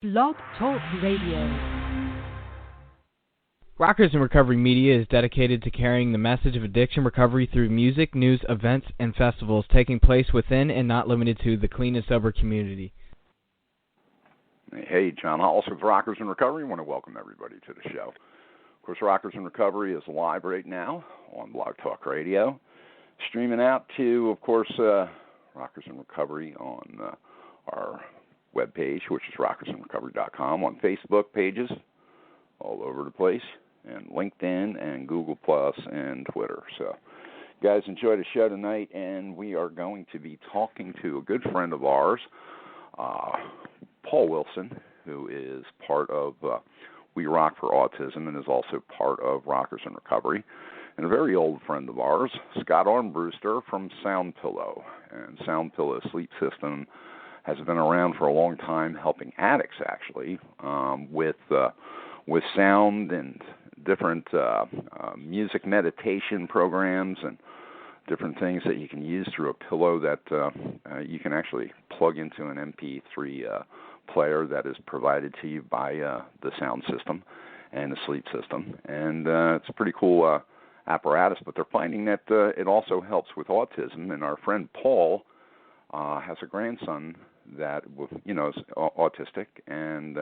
Blog Talk Radio. Rockers in Recovery Media is dedicated to carrying the message of addiction recovery through music, news, events, and festivals taking place within and not limited to the clean and sober community. Hey, John Hollis with Rockers in Recovery. I want to welcome everybody to the show. Of course, Rockers in Recovery is live right now on Blog Talk Radio, streaming out to, of course, Rockers in Recovery on our webpage, which is rockersinrecovery.com, on Facebook pages all over the place, and LinkedIn and Google Plus and Twitter. So, guys, enjoy the show tonight, and we are going to be talking to a good friend of ours, Paul Wilson, who is part of We Rock for Autism and is also part of Rockers in Recovery, and a very old friend of ours, Scott Armbruster from Sound Pillow. And Sound Pillow Sleep System has been around for a long time, helping addicts actually with sound and different music meditation programs and different things that you can use through a pillow that you can actually plug into an MP3 player that is provided to you by the sound system and the sleep system. And it's a pretty cool apparatus, but they're finding that it also helps with autism. And our friend Paul has a grandson that is autistic, and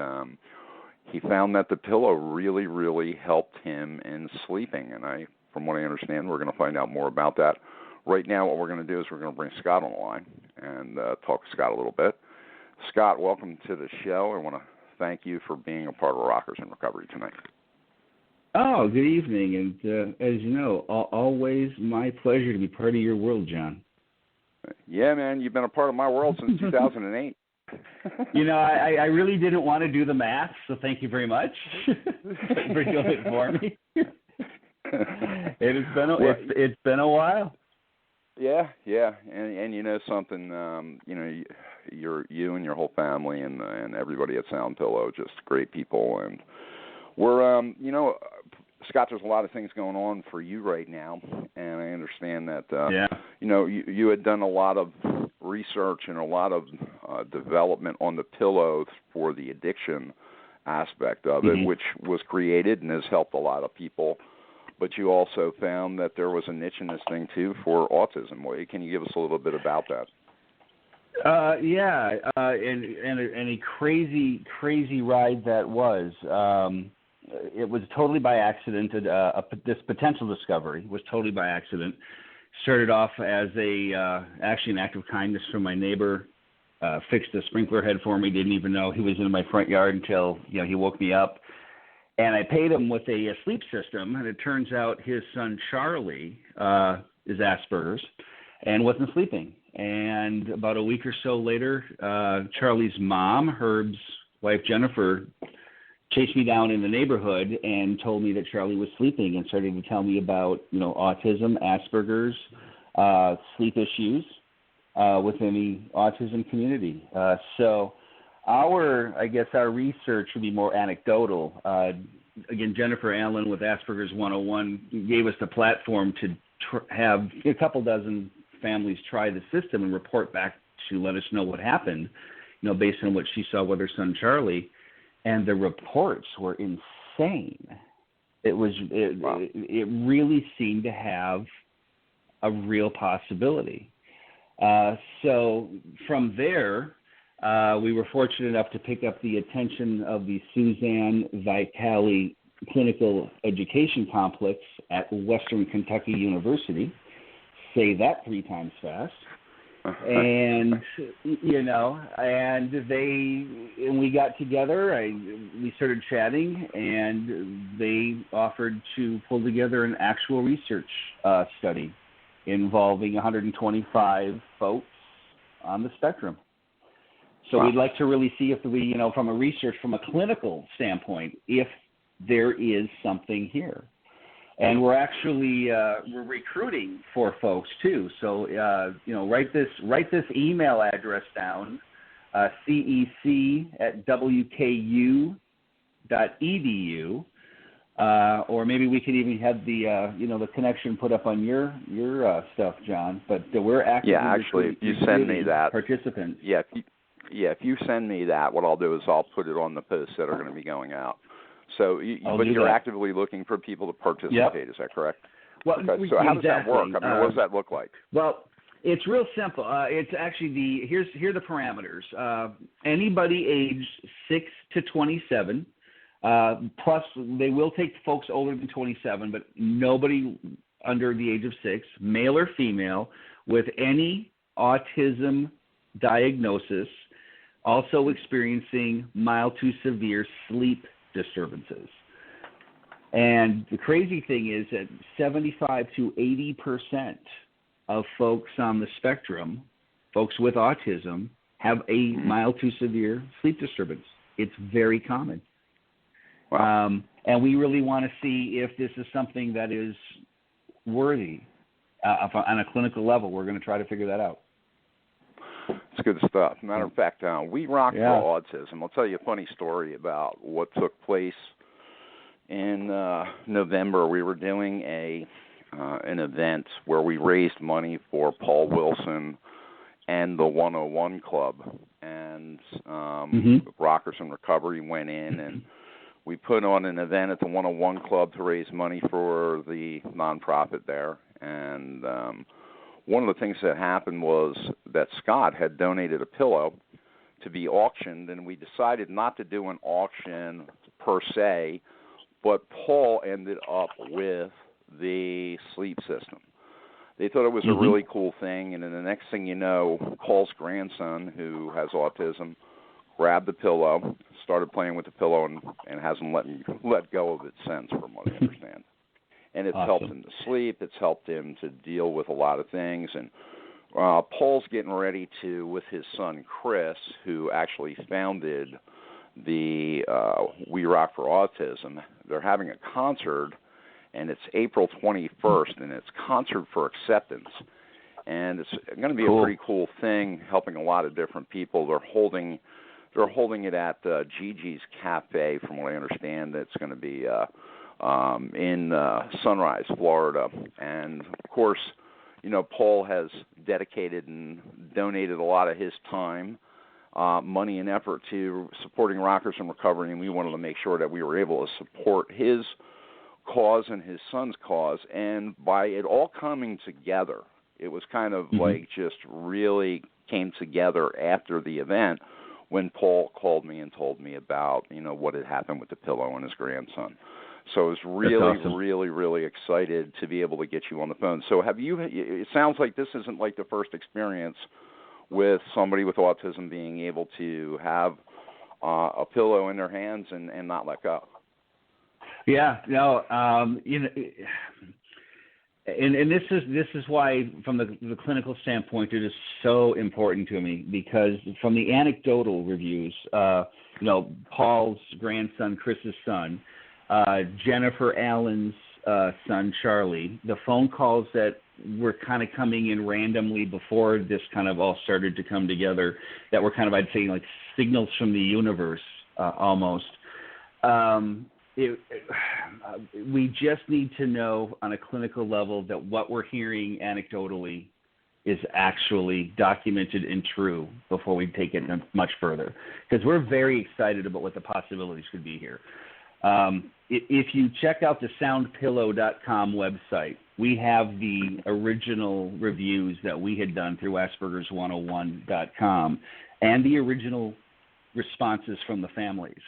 he found that the pillow really, really helped him in sleeping. And from what I understand, we're going to find out more about that. Right now, what we're going to do is we're going to bring Scott on the line and talk to Scott a little bit. Scott, welcome to the show. I want to thank you for being a part of Rockers in Recovery tonight. Oh, good evening. And as you know, always my pleasure to be part of your world, John. Yeah, man, you've been a part of my world since 2008. I really didn't want to do the math, so thank you very much for doing it for me. It's been a while. Yeah, and you know something, you and your whole family and everybody at Sound Pillow, just great people, and we're Scott, there's a lot of things going on for you right now, and I understand that you had done a lot of research and a lot of development on the pillow for the addiction aspect of it, which was created and has helped a lot of people. But you also found that there was a niche in this thing too for autism. Can you give us a little bit about that? And a crazy ride that was. It was totally by accident. This potential discovery was totally by accident. Started off as actually an act of kindness from my neighbor. Fixed a sprinkler head for me. Didn't even know he was in my front yard until he woke me up. And I paid him with a sleep system. And it turns out his son Charlie is Asperger's and wasn't sleeping. And about a week or so later, Charlie's mom, Herb's wife Jennifer, chased me down in the neighborhood and told me that Charlie was sleeping and started to tell me about, autism, Asperger's, sleep issues within the autism community. So our research would be more anecdotal. Again, Jennifer Allen with Asperger's 101 gave us the platform to have a couple dozen families try the system and report back to let us know what happened, based on what she saw with her son Charlie. And the reports were insane. It really seemed to have a real possibility. So from there, we were fortunate enough to pick up the attention of the Suzanne Vitale Clinical Education Complex at Western Kentucky University. Say that 3 times fast. And we got together. We started chatting, and they offered to pull together an actual research study involving 125 folks on the spectrum. So we'd like to really see if we, from a clinical standpoint, if there is something here. And we're actually we're recruiting for folks too. So write this email address down, cec@wku.edu, or maybe we could even have the connection put up on your stuff, John. But we're actively if you send me that participants. Yeah, if you send me that, what I'll do is I'll put it on the posts that are going to be going out. So, but you're actively looking for people to participate. Yep. Is that correct? Well, okay. So how does that work? I mean, what does that look like? Well, it's real simple. It's actually here are the parameters. Anybody aged 6 to 27, plus they will take folks older than 27, but nobody under the age of 6, male or female, with any autism diagnosis, also experiencing mild to severe sleep disturbances. And the crazy thing is that 75 to 80% of folks on the spectrum, folks with autism, have a mild to severe sleep disturbance. It's very common. Wow. And we really want to see if this is something that is worthy on a clinical level. We're going to try to figure that out. It's good stuff. Matter of fact, we rock for autism. I'll tell you a funny story about what took place in November. We were doing an event where we raised money for Paul Wilson and the 101 Club, and Rockers in Recovery went in, and we put on an event at the 101 Club to raise money for the nonprofit there. And one of the things that happened was that Scott had donated a pillow to be auctioned, and we decided not to do an auction per se, but Paul ended up with the sleep system. They thought it was a really cool thing, and then the next thing you know, Paul's grandson, who has autism, grabbed the pillow, started playing with the pillow, and hasn't let go of it since, from what I understand. And it's helped him to sleep. It's helped him to deal with a lot of things. And Paul's getting ready to, with his son Chris, who actually founded the We Rock for Autism, they're having a concert, and it's April 21st, and it's Concert for Acceptance. And it's going to be a pretty cool thing, helping a lot of different people. They're holding it at Gigi's Cafe, from what I understand. It's going to be in Sunrise, Florida. And, of course, you know, Paul has dedicated and donated a lot of his time, money and effort to supporting Rockers in Recovery, and we wanted to make sure that we were able to support his cause and his son's cause. And by it all coming together, it was kind of like just really came together after the event when Paul called me and told me about, you know, what had happened with the pillow and his grandson. So I was really, really excited to be able to get you on the phone. So it sounds like this isn't like the first experience with somebody with autism being able to have a pillow in their hands and not let go. Yeah, no, you know, and this is why, from the clinical standpoint, it is so important to me, because from the anecdotal reviews, you know, Paul's grandson, Chris's son, Jennifer Allen's son, Charlie, the phone calls that were kind of coming in randomly before this kind of all started to come together, that were kind of, I'd say, like signals from the universe, almost. We just need to know on a clinical level that what we're hearing anecdotally is actually documented and true before we take it much further, because we're very excited about what the possibilities could be here. If you check out the soundpillow.com website, we have the original reviews that we had done through Aspergers101.com and the original responses from the families.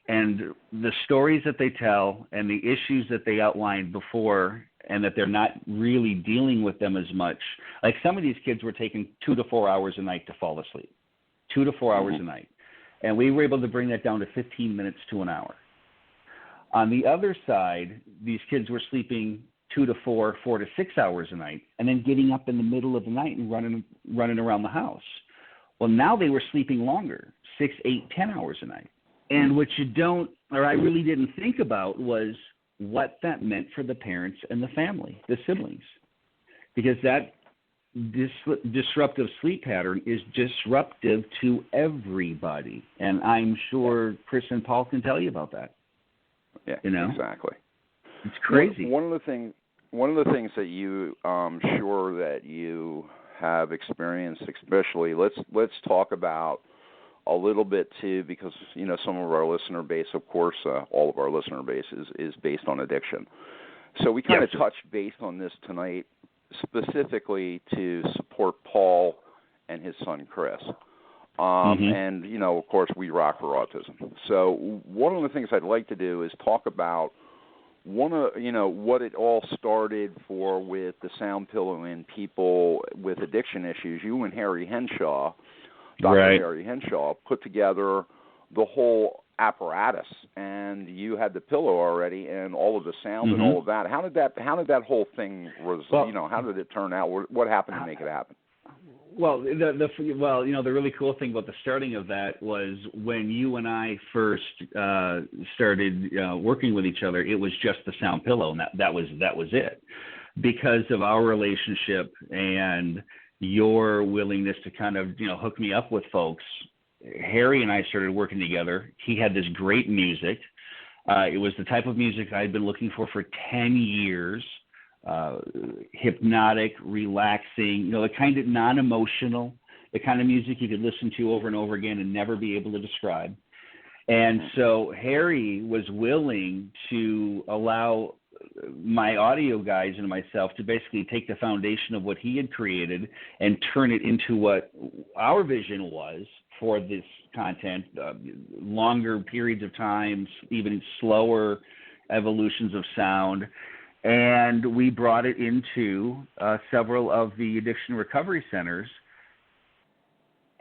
And the stories that they tell and the issues that they outlined before, and that they're not really dealing with them as much. Like, some of these kids were taking 2 to 4 hours a night to fall asleep, 2 to 4 hours a night. And we were able to bring that down to 15 minutes to an hour. On the other side, these kids were sleeping 2 to 4, 4 to 6 hours a night, and then getting up in the middle of the night and running around the house. Well, now they were sleeping longer, 6, 8, 10 hours a night. And what you don't, or I really didn't think about, was what that meant for the parents and the family, the siblings. Because that disruptive sleep pattern is disruptive to everybody. And I'm sure Chris and Paul can tell you about that. Yeah, you know? Exactly. It's crazy. One of the things that you, sure that you have experienced, especially, let's talk about a little bit too, because some of our listener base, of course, all of our listener base is based on addiction. So we kind of touched base on this tonight, specifically to support Paul and his son Chris. And, of course, we rock for autism. So one of the things I'd like to do is talk about what it all started for with the sound pillow and people with addiction issues. You and Harry Henshaw, Dr. Harry Henshaw, put together the whole apparatus, and you had the pillow already and all of the sound and all of that. How did that whole thing how did it turn out? What happened to make it happen? Well, the really cool thing about the starting of that was when you and I first started working with each other. It was just the sound pillow, and that was it. Because of our relationship and your willingness to kind of hook me up with folks, Harry and I started working together. He had this great music. It was the type of music I'd been looking for 10 years. Hypnotic, relaxing, the kind of non-emotional, the kind of music you could listen to over and over again and never be able to describe. And so Harry was willing to allow my audio guys and myself to basically take the foundation of what he had created and turn it into what our vision was for this content, longer periods of time, even slower evolutions of sound. And we brought it into several of the addiction recovery centers,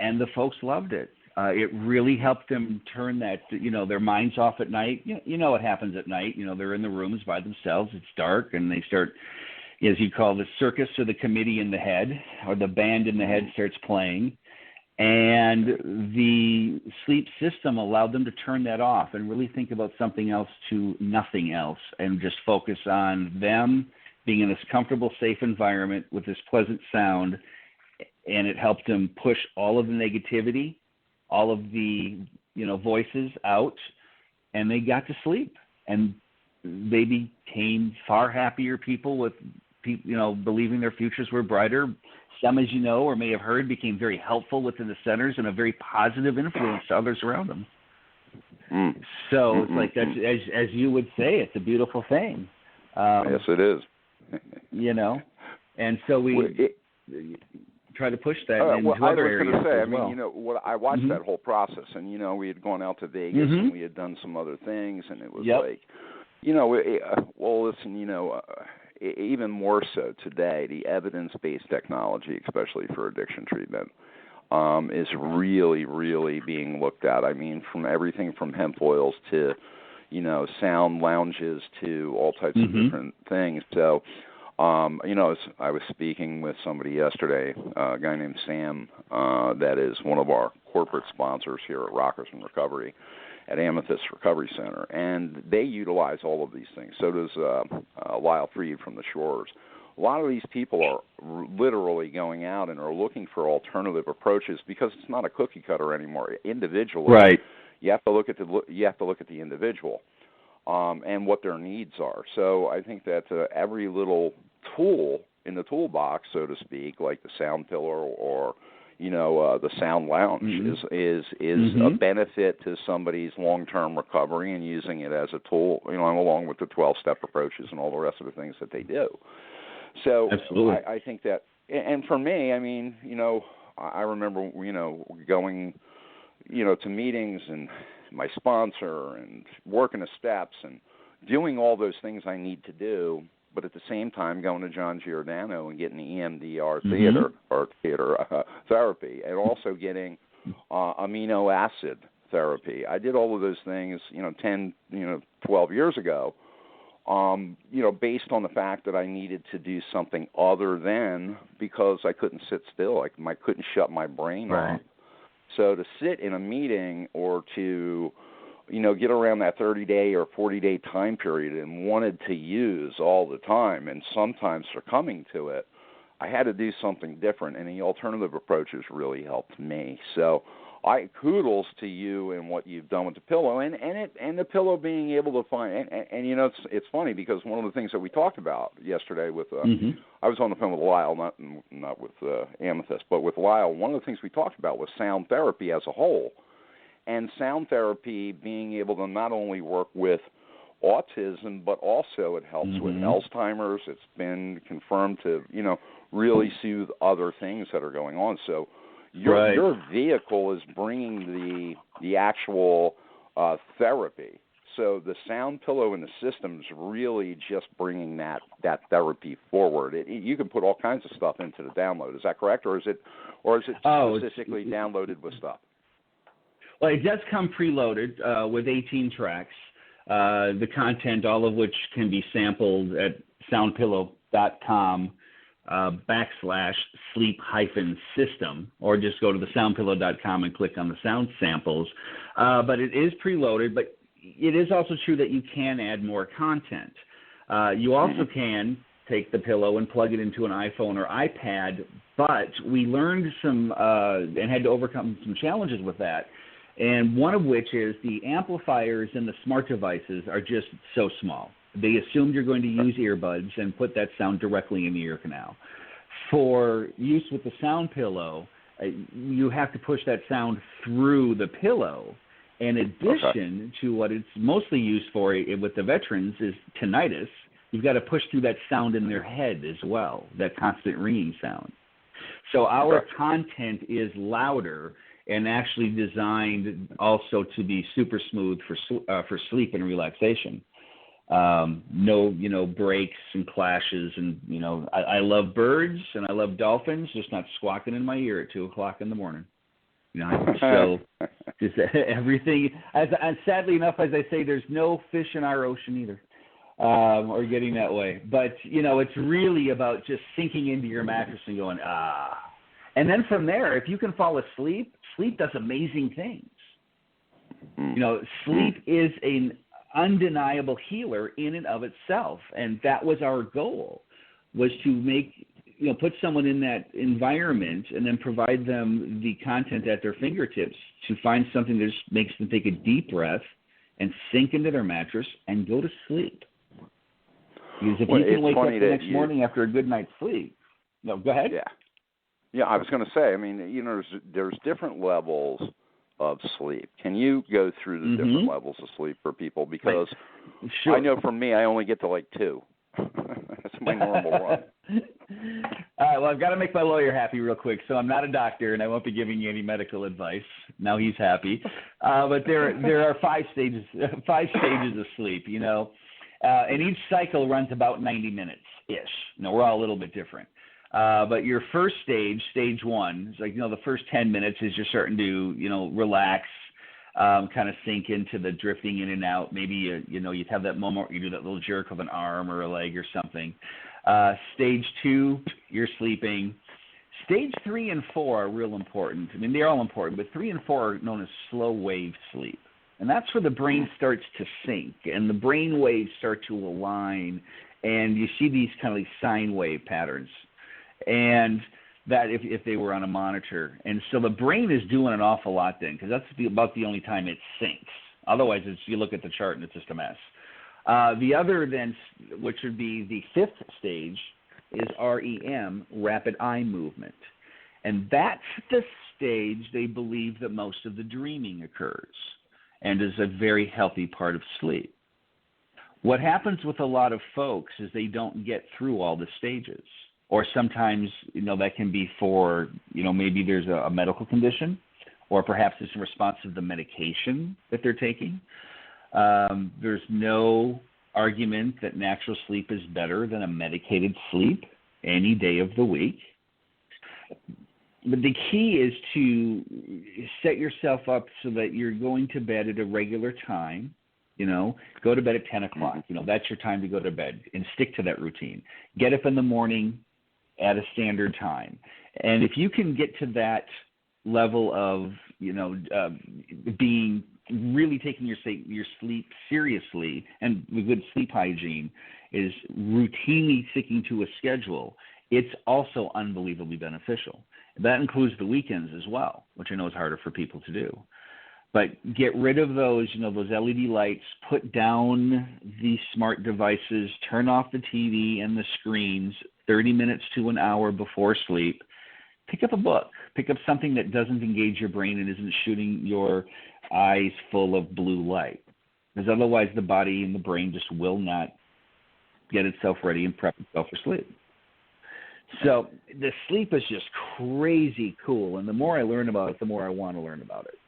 and the folks loved it. It really helped them turn that, their minds off at night. What happens at night. They're in the rooms by themselves. It's dark, and they start, as you call the circus or the committee in the head, or the band in the head starts playing. And the sleep system allowed them to turn that off and really think about something else to nothing else, and just focus on them being in this comfortable, safe environment with this pleasant sound. And it helped them push all of the negativity, all of the voices out, and they got to sleep. And they became far happier people with believing their futures were brighter. Some, as you know or may have heard, became very helpful within the centers and a very positive influence to others around them. So it's like, that's, as you would say, it's a beautiful thing. Yes, it is. And so we try to push that into other areas as well. I watched that whole process, and we had gone out to Vegas and we had done some other things, and it was like, even more so today, the evidence-based technology, especially for addiction treatment, is really, really being looked at. I mean, from everything from hemp oils to, sound lounges to all types of different things. So, I was speaking with somebody yesterday, a guy named Sam, that is one of our corporate sponsors here at Rockers in Recovery, at Amethyst Recovery Center, and they utilize all of these things. So does Lyle Freed from the Shores. A lot of these people are literally going out and are looking for alternative approaches because it's not a cookie cutter anymore. Individually, right? You have to look at the individual and what their needs are. So I think that every little tool in the toolbox, so to speak, like the sound pillar or the sound lounge is a benefit to somebody's long-term recovery and using it as a tool, along with the 12-step approaches and all the rest of the things that they do. So I think that, and for me, I mean, I remember, going, to meetings and my sponsor and working the steps and doing all those things I need to do, but at the same time going to John Giordano and getting the EMDR therapy, and also getting amino acid therapy. I did all of those things, 10, 12 years ago, based on the fact that I needed to do something other than, because I couldn't sit still. I couldn't shut my brain off. So to sit in a meeting or to get around that 30-day or 40-day time period and wanted to use all the time and sometimes succumbing to it, I had to do something different, and the alternative approaches really helped me. So kudos to you and what you've done with the pillow, and the pillow being able to find, and it's funny because one of the things that we talked about yesterday with, I was on the phone with Lyle, not with Amethyst, but with Lyle, one of the things we talked about was sound therapy as a whole. and sound therapy being able to not only work with autism, but also it helps with Alzheimer's. It's been confirmed to, really soothe other things that are going on. So your vehicle is bringing the actual therapy. So the sound pillow and the system's really just bringing that therapy forward. You can put all kinds of stuff into the download. Is that correct, or is it specifically downloaded with stuff? Well, it does come preloaded with 18 tracks. The content, all of which can be sampled at soundpillow.com /sleep-system, or just go to the soundpillow.com and click on the sound samples. But it is preloaded, but it is also true that you can add more content. You also can take the pillow and plug it into an iPhone or iPad, but we learned some and had to overcome some challenges with that. And one of which is the amplifiers in the smart devices are just so small. They assumed you're going to use earbuds and put that sound directly in the ear canal. For use with the sound pillow, you have to push that sound through the pillow. In addition to what it's mostly used for with the veterans is tinnitus, you've got to push through that sound in their head as well, that constant ringing sound. So our content is louder and actually designed also to be super smooth for sleep and relaxation. No, breaks and clashes, and I love birds and I love dolphins, just not squawking in my ear at 2:00 in the morning. So just everything. And sadly enough, as I say, there's no fish in our ocean either, or getting that way. But it's really about just sinking into your mattress and going and then from there, if you can fall asleep, sleep does amazing things. Sleep is an undeniable healer in and of itself, and that was our goal, was to make put someone in that environment and then provide them the content at their fingertips to find something that just makes them take a deep breath and sink into their mattress and go to sleep. Because if you can wake up the next morning after a good night's sleep, no, go ahead. Yeah, I was going to say, there's different levels of sleep. Can you go through the different levels of sleep for people? Because I know for me, I only get to 2. That's my normal run. All right, well, I've got to make my lawyer happy real quick, so I'm not a doctor, and I won't be giving you any medical advice. Now he's happy. But there are 5 stages of sleep, and each cycle runs about 90 minutes-ish. We're all a little bit different. But your first stage 1, is the first 10 minutes is you're starting to, relax, kind of sink into the drifting in and out. Maybe, you have that moment where you do that little jerk of an arm or a leg or something. Stage 2, you're sleeping. Stage 3 and 4 are real important. They're all important, but 3 and 4 are known as slow wave sleep. And that's where the brain starts to sync and the brain waves start to align, and you see these kind of sine wave patterns. And that if they were on a monitor. And so the brain is doing an awful lot then, because that's about the only time it syncs. Otherwise, you look at the chart and it's just a mess. The other then, which would be the 5th stage, is REM, rapid eye movement. And that's the stage they believe that most of the dreaming occurs and is a very healthy part of sleep. What happens with a lot of folks is they don't get through all the stages. Or sometimes, that can be for, maybe there's a medical condition, or perhaps it's in response to the medication that they're taking. There's no argument that natural sleep is better than a medicated sleep any day of the week. But the key is to set yourself up so that you're going to bed at a regular time. Go to bed at 10 o'clock. That's your time to go to bed, and stick to that routine. Get up in the morning at a standard time. And if you can get to that level of, being really taking your sleep seriously, and the good sleep hygiene is routinely sticking to a schedule, it's also unbelievably beneficial. That includes the weekends as well, which I know is harder for people to do. But get rid of those, those LED lights, put down the smart devices, turn off the TV and the screens 30 minutes to an hour before sleep. Pick up a book. Pick up something that doesn't engage your brain and isn't shooting your eyes full of blue light, because otherwise the body and the brain just will not get itself ready and prep itself for sleep. So the sleep is just crazy cool, and the more I learn about it, the more I want to learn about it.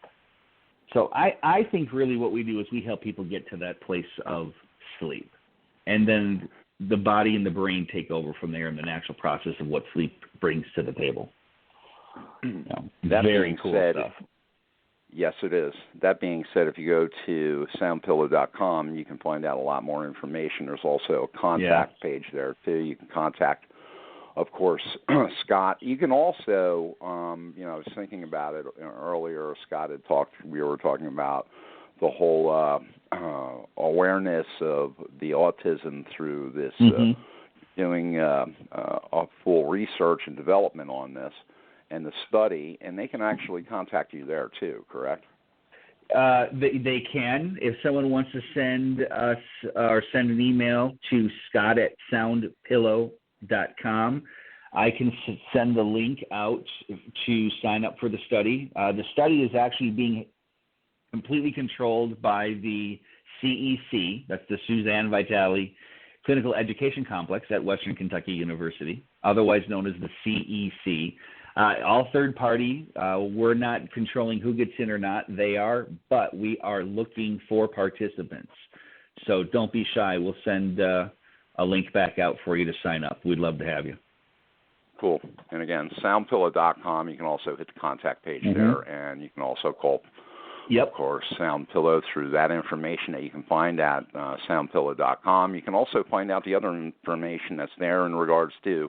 So I think really what we do is we help people get to that place of sleep, and then the body and the brain take over from there in the natural process of what sleep brings to the table. That very being cool said, stuff. Yes, it is. That being said, if you go to soundpillow.com, you can find out a lot more information. There's also a contact page there, too. You can contact, of course, Scott. You can also, I was thinking about it earlier. Scott had we were talking about the whole awareness of the autism through this, doing a full research and development on this and the study, and they can actually contact you there too, correct? They can. If someone wants to send us or send an email to scott@soundpillow.com, I can send the link out to sign up for the study. The study is actually being completely controlled by the CEC, that's the Suzanne Vitale Clinical Education Complex at Western Kentucky University, otherwise known as the CEC. All third party, we're not controlling who gets in or not. They are, but we are looking for participants. So don't be shy. We'll send a link back out for you to sign up. We'd love to have you. Cool. And again, soundpillow.com. You can also hit the contact page there, and you can also call, of course, Soundpillow through that information that you can find at soundpillow.com. You can also find out the other information that's there in regards to,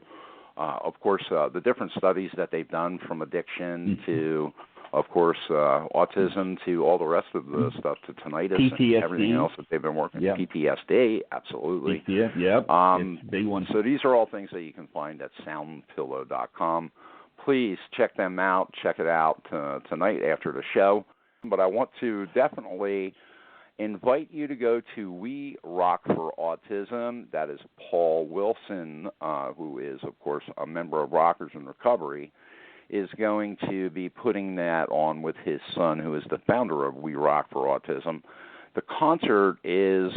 of course, the different studies that they've done from addiction to, of course, autism to all the rest of the stuff to tinnitus PTSD. And everything else that they've been working. PTSD, absolutely. It's big one. So these are all things that you can find at soundpillow.com. Please check them out. Check it out tonight after the show. But I want to definitely invite you to go to We Rock for Autism. That is Paul Wilson, who is, of course, a member of Rockers in Recovery, is going to be putting that on with his son, who is the founder of We Rock for Autism. The concert is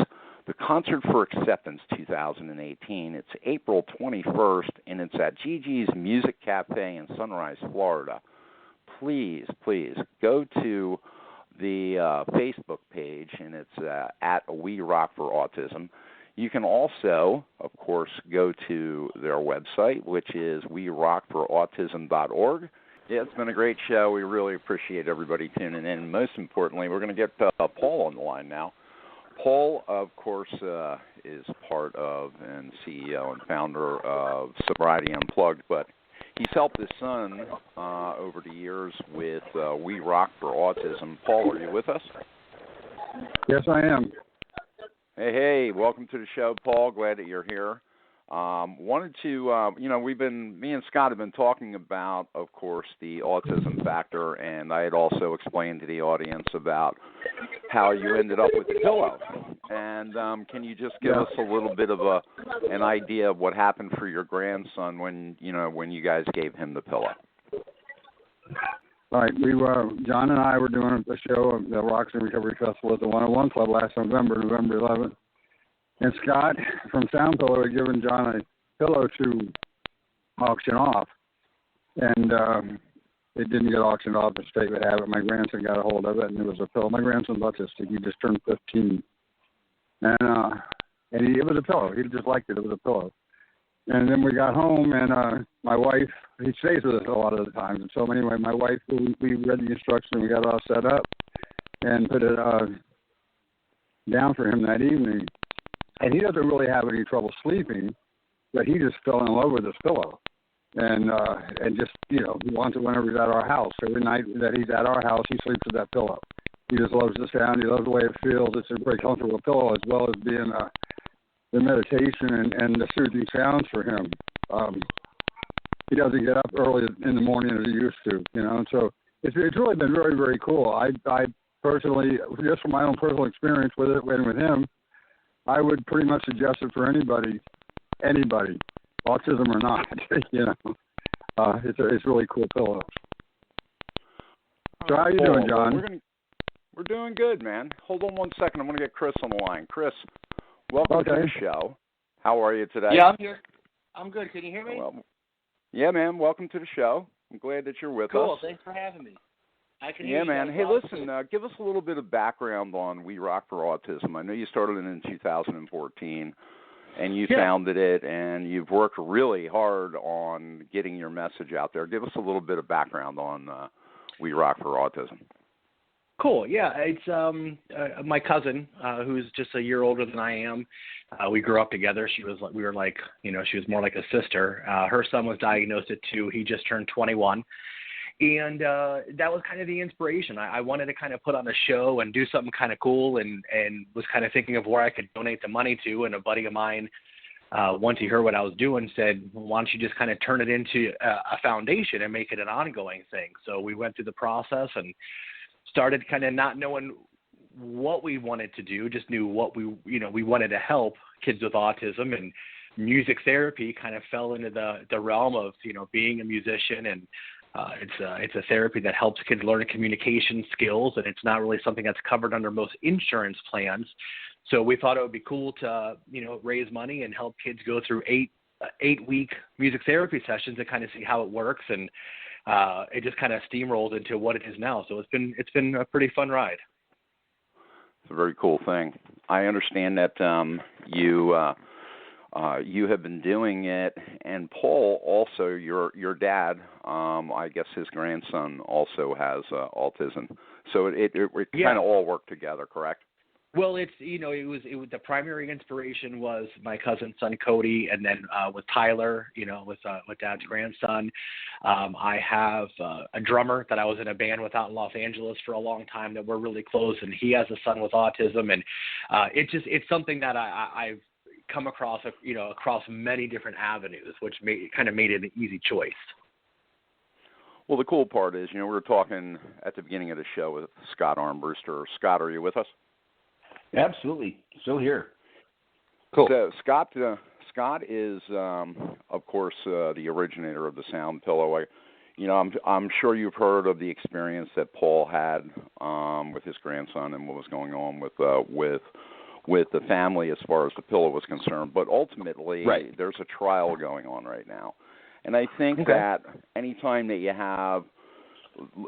the Concert for Acceptance 2018. It's April 21st, and it's at Gigi's Music Cafe in Sunrise, Florida. Please go to the Facebook page, and it's at We Rock for Autism. You can also, of course, go to their website, which is werockforautism.org. Yeah, it's been a great show. We really appreciate everybody tuning in. Most importantly, we're going to get Paul on the line now. Paul, of course, is part of and CEO and founder of Sobriety Unplugged, but he's helped his son over the years with We Rock for Autism. Paul, are you with us? Yes, I am. Hey, welcome to the show, Paul. Glad that you're here. Wanted to, me and Scott have been talking about, of course, the autism factor, and I had also explained to the audience about how you ended up with the pillow. And can you just give us a little bit of an idea of what happened for your grandson when you guys gave him the pillow? Right. John and I were doing a show at the Rocks and Recovery Festival at the 101 Club last November 11th. And Scott from Soundpillow had given John a pillow to auction off. And it didn't get auctioned off. The state would have it. My grandson got a hold of it, and it was a pillow. My grandson's autistic. He just turned 15. And it was a pillow. He just liked it. It was a pillow. And then we got home, and my wife, he stays with us a lot of the times. And so anyway, my wife, we read the instructions, we got it all set up and put it down for him that evening. And he doesn't really have any trouble sleeping, but he just fell in love with this pillow. And just, he wants it whenever he's at our house. Every night that he's at our house, he sleeps with that pillow. He just loves the sound. He loves the way it feels. It's a very comfortable pillow, as well as being the meditation and the soothing sounds for him. He doesn't get up early in the morning as he used to, and so it's really been very, very cool. I personally, just from my own personal experience with it and with him, I would pretty much suggest it for anybody, autism or not. It's a really cool pillow. So how are you doing, John? We're doing good, man. Hold on one second. I'm going to get Chris on the line. Chris, welcome to the show. How are you today? Yeah, I'm here. I'm good. Can you hear me? Well, yeah, man. Welcome to the show. I'm glad that you're with us. Cool. Thanks for having me. I can hear you. Yeah, man. Hey, listen, give us a little bit of background on We Rock for Autism. I know you started it in 2014, and you founded it, and you've worked really hard on getting your message out there. Give us a little bit of background on We Rock for Autism. Cool. Yeah, it's my cousin, who's just a year older than I am. We grew up together. She was more like a sister. Her son was diagnosed at 2. He just turned 21. And that was kind of the inspiration. I wanted to kind of put on a show and do something kind of cool, and was kind of thinking of where I could donate the money to. And a buddy of mine, once he heard what I was doing, said, well, why don't you just kind of turn it into a foundation and make it an ongoing thing? So we went through the process and started kind of not knowing what we wanted to do, just knew what we wanted to help kids with autism, and music therapy kind of fell into the realm of, being a musician, and it's a therapy that helps kids learn communication skills, and it's not really something that's covered under most insurance plans. So we thought it would be cool to, raise money and help kids go through 8-week music therapy sessions and kind of see how it works, and it just kind of steamrolled into what it is now. So it's been a pretty fun ride. It's a very cool thing. I understand that you have been doing it, and Paul also, your dad, I guess his grandson also has autism. So it kind of all worked together, correct? Well, it was the primary inspiration was my cousin's son Cody, and then with Tyler, with Dad's grandson. I have a drummer that I was in a band with out in Los Angeles for a long time that we're really close, and he has a son with autism, and it's something that I've come across across many different avenues, which made it an easy choice. Well, the cool part is, we were talking at the beginning of the show with Scott Armbruster. Scott, are you with us? Absolutely. Still here. Cool. So Scott is, of course, the originator of the sound pillow. I'm sure you've heard of the experience that Paul had with his grandson and what was going on with the family as far as the pillow was concerned. But ultimately, there's a trial going on right now. And I think that anytime that you have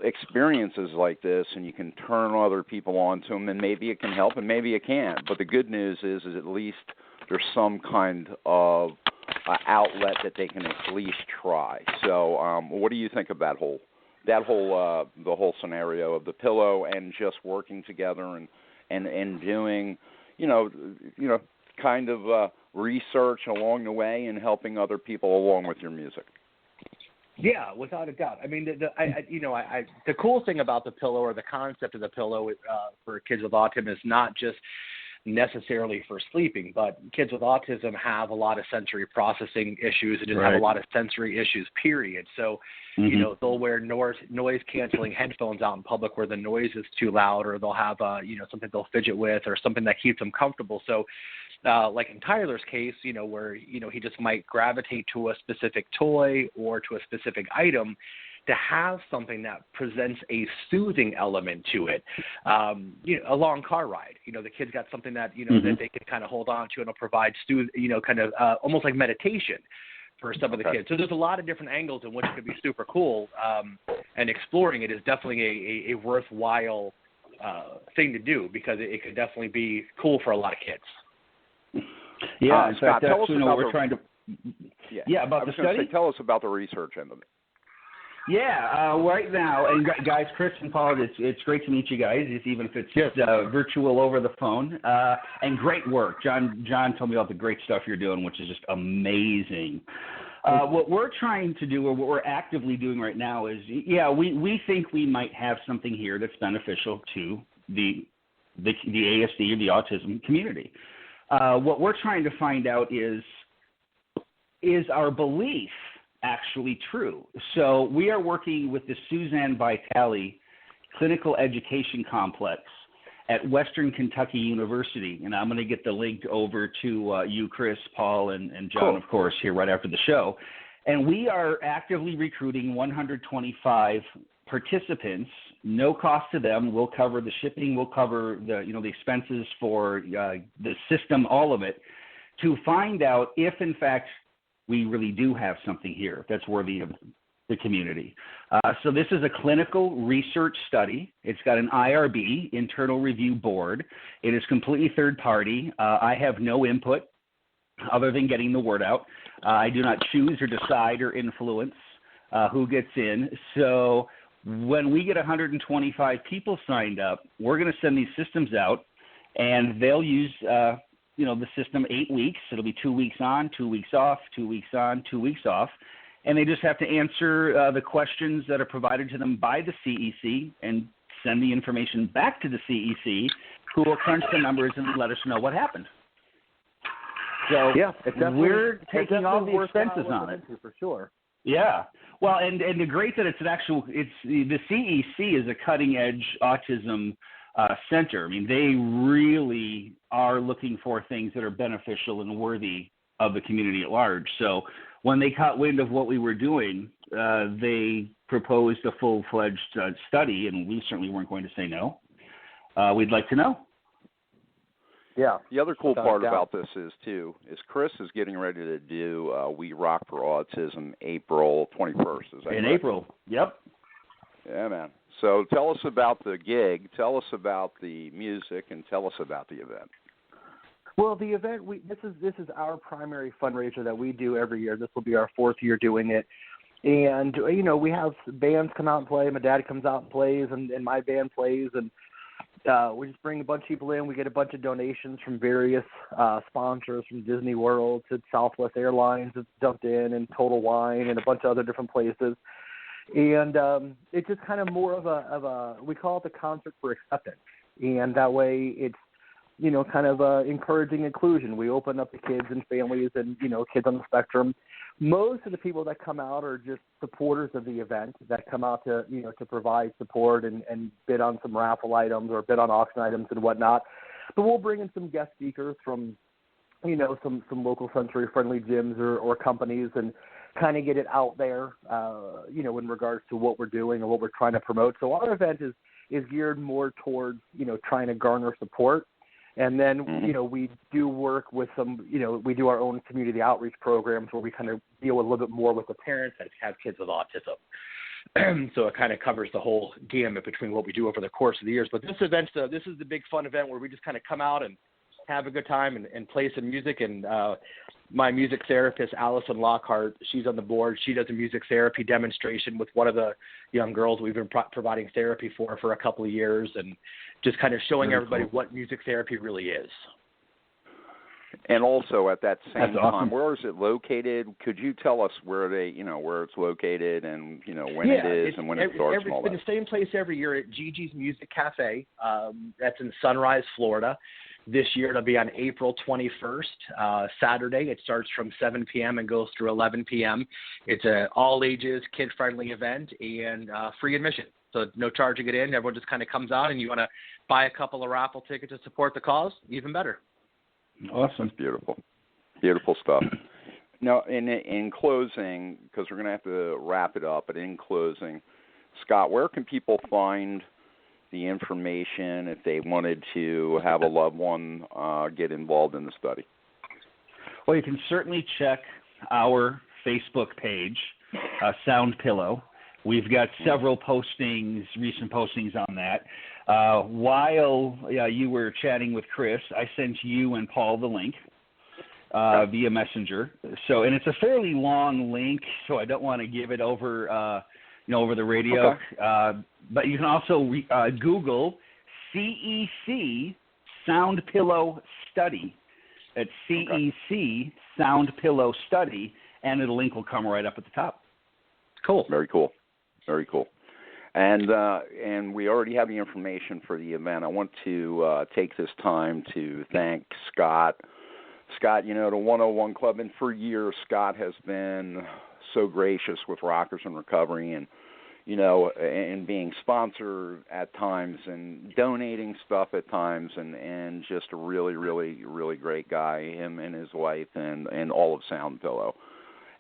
experiences like this and you can turn other people on to them, and maybe it can help and maybe it can't. But the good news is at least there's some kind of outlet that they can at least try. So what do you think of the whole scenario of the pillow and just working together and doing, kind of research along the way and helping other people along with your music? Yeah, without a doubt. I mean, the cool thing about the pillow, or the concept of the pillow for kids with autism, is not just necessarily for sleeping, but kids with autism have a lot of sensory processing issues and just have a lot of sensory issues, period. So, they'll wear noise canceling headphones out in public where the noise is too loud, or they'll have, something they'll fidget with, or something that keeps them comfortable. So, like in Tyler's case, where, he just might gravitate to a specific toy or to a specific item, to have something that presents a soothing element to it. A long car ride, the kid's got something that, that they can kind of hold on to, and it'll provide almost like meditation for some of the kids. So there's a lot of different angles in which it could be super cool, and exploring it is definitely a worthwhile thing to do, because it could definitely be cool for a lot of kids. Yeah, in Scott, fact, tell us about we're trying to. About the study. Tell us about the research end of it. Yeah, right now, and guys, Chris and Paul, it's great to meet you guys, even if it's just virtual over the phone. And great work. John told me all the great stuff you're doing, which is just amazing. What we're trying to do, or what we're actively doing right now, is, we think we might have something here that's beneficial to the ASD, or the autism community. What we're trying to find out is our belief actually true? So we are working with the Suzanne Vitale Clinical Education Complex at Western Kentucky University, and I'm going to get the link over to you, Chris, Paul, and John, of course, here right after the show. And we are actively recruiting 125 participants, no cost to them. We'll cover the shipping. We'll cover the expenses for the system, all of it, to find out if, in fact, we really do have something here that's worthy of the community. So this is a clinical research study. It's got an IRB, Internal Review Board. It is completely third party. I have no input other than getting the word out. I do not choose or decide or influence who gets in. So when we get 125 people signed up, we're going to send these systems out, and they'll use the system 8 weeks. It'll be 2 weeks on, 2 weeks off, 2 weeks on, 2 weeks off. And they just have to answer the questions that are provided to them by the CEC and send the information back to the CEC, who will crunch the numbers and let us know what happened. So we're taking all the expenses on it. For sure. Yeah. Well, and the great that the CEC is a cutting edge autism center. I mean, they really are looking for things that are beneficial and worthy of the community at large. So when they caught wind of what we were doing, they proposed a full-fledged study, and we certainly weren't going to say no. We'd like to know. Yeah. The other cool part about this is Chris is getting ready to do We Rock for Autism April 21st. Is that in right? April? Yep. Yeah, man. So tell us about the gig, tell us about the music, and tell us about the event. Well, the event, this is our primary fundraiser that we do every year. This will be our fourth year doing it. And, we have bands come out and play. My dad comes out and plays, and my band plays, and we just bring a bunch of people in. We get a bunch of donations from various sponsors, from Disney World to Southwest Airlines that's dumped in, and Total Wine, and a bunch of other different places. And it's just kind of more of a we call it the concert for acceptance. And that way it's, kind of encouraging inclusion. We open up to kids and families and, kids on the spectrum. Most of the people that come out are just supporters of the event that come out to, to provide support and bid on some raffle items or bid on auction items and whatnot. But we'll bring in some guest speakers from, some local sensory-friendly gyms or companies and kind of get it out there, in regards to what we're doing and what we're trying to promote. So our event is geared more towards, trying to garner support. And then, we do work with some, we do our own community outreach programs where we kind of deal a little bit more with the parents that have kids with autism. So it kind of covers the whole gamut between what we do over the course of the years. But this event, this is the big fun event where we just kind of come out and have a good time and play some music. And my music therapist, Allison Lockhart, she's on the board. She does a music therapy demonstration with one of the young girls we've been providing therapy for a couple of years, and just kind of showing everybody what music therapy really is. And also at that same time, awesome. Where is it located? Could you tell us where where it's located and when it is and when it starts and all that? It's been the same place every year at Gigi's Music Cafe. That's in Sunrise, Florida. This year it'll be on April 21st, Saturday. It starts from 7 p.m. and goes through 11 p.m. It's an all-ages, kid-friendly event and free admission. So no charge to get in. Everyone just kind of comes out, and you want to buy a couple of raffle tickets to support the cause, even better. Awesome. That's beautiful. Beautiful stuff. Now, in closing, because we're going to have to wrap it up, but in closing, Scott, where can people find the information if they wanted to have a loved one get involved in the study? Well, you can certainly check our Facebook page, Sound Pillow. We've got several recent postings on that. While you were chatting with Chris, I sent you and Paul the link via Messenger. So, and it's a fairly long link, so I don't want to give it over, over the radio. Okay. But you can also Google CEC Sound Pillow Study. It's CEC Sound Pillow Study, and the link will come right up at the top. Cool. Very cool. Very cool. And we already have the information for the event. I want to take this time to thank Scott. Scott, the 101 Club, and for years Scott has been so gracious with Rockers in Recovery and, and being sponsored at times and donating stuff at times and just a really, really, really great guy, him and his wife and all of Sound Pillow.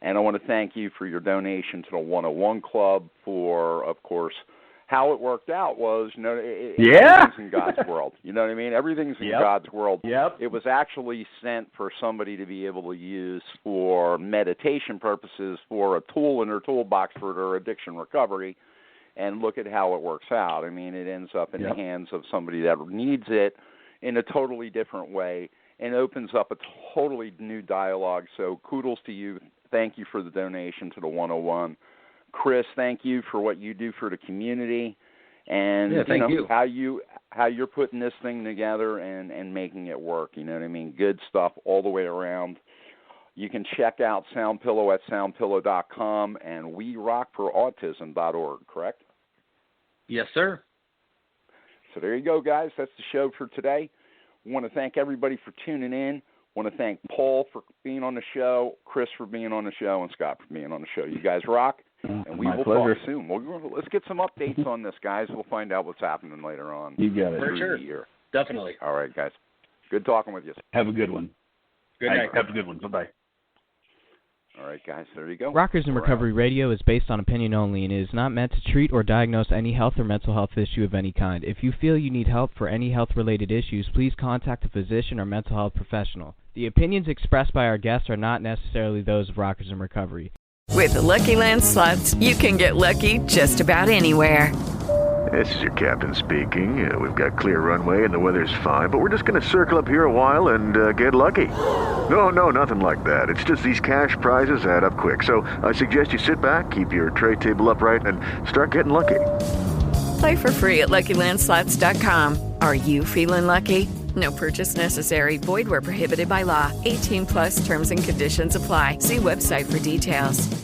And I want to thank you for your donation to the 101 Club, for, of course, how it worked out was, Yeah. everything's in God's world. You know what I mean? Everything's in God's world. Yep. It was actually sent for somebody to be able to use for meditation purposes, for a tool in their toolbox for their addiction recovery, and look at how it works out. I mean, it ends up in the hands of somebody that needs it in a totally different way and opens up a totally new dialogue. So kudos to you. Thank you for the donation to the 101. Chris, thank you for what you do for the community, and how you're putting this thing together and making it work. You know what I mean? Good stuff all the way around. You can check out Soundpillow at soundpillow.com and werockforautism.org, correct? Yes, sir. So there you go, guys. That's the show for today. I want to thank everybody for tuning in. I want to thank Paul for being on the show, Chris for being on the show, and Scott for being on the show. You guys rock, and we will talk soon. Let's get some updates on this, guys. We'll find out what's happening later on. You got it. For sure. The year. Definitely. All right, guys. Good talking with you. Have a good one. Good night. Have a good one. Bye-bye. All right, guys, there you go. Rockers in Recovery Radio is based on opinion only and is not meant to treat or diagnose any health or mental health issue of any kind. If you feel you need help for any health-related issues, please contact a physician or mental health professional. The opinions expressed by our guests are not necessarily those of Rockers in Recovery. With the Lucky Land Slots, you can get lucky just about anywhere. This is your captain speaking. We've got clear runway and the weather's fine, but we're just going to circle up here a while and get lucky. No, nothing like that. It's just these cash prizes add up quick. So I suggest you sit back, keep your tray table upright, and start getting lucky. Play for free at LuckyLandSlots.com. Are you feeling lucky? No purchase necessary. Void where prohibited by law. 18+ terms and conditions apply. See website for details.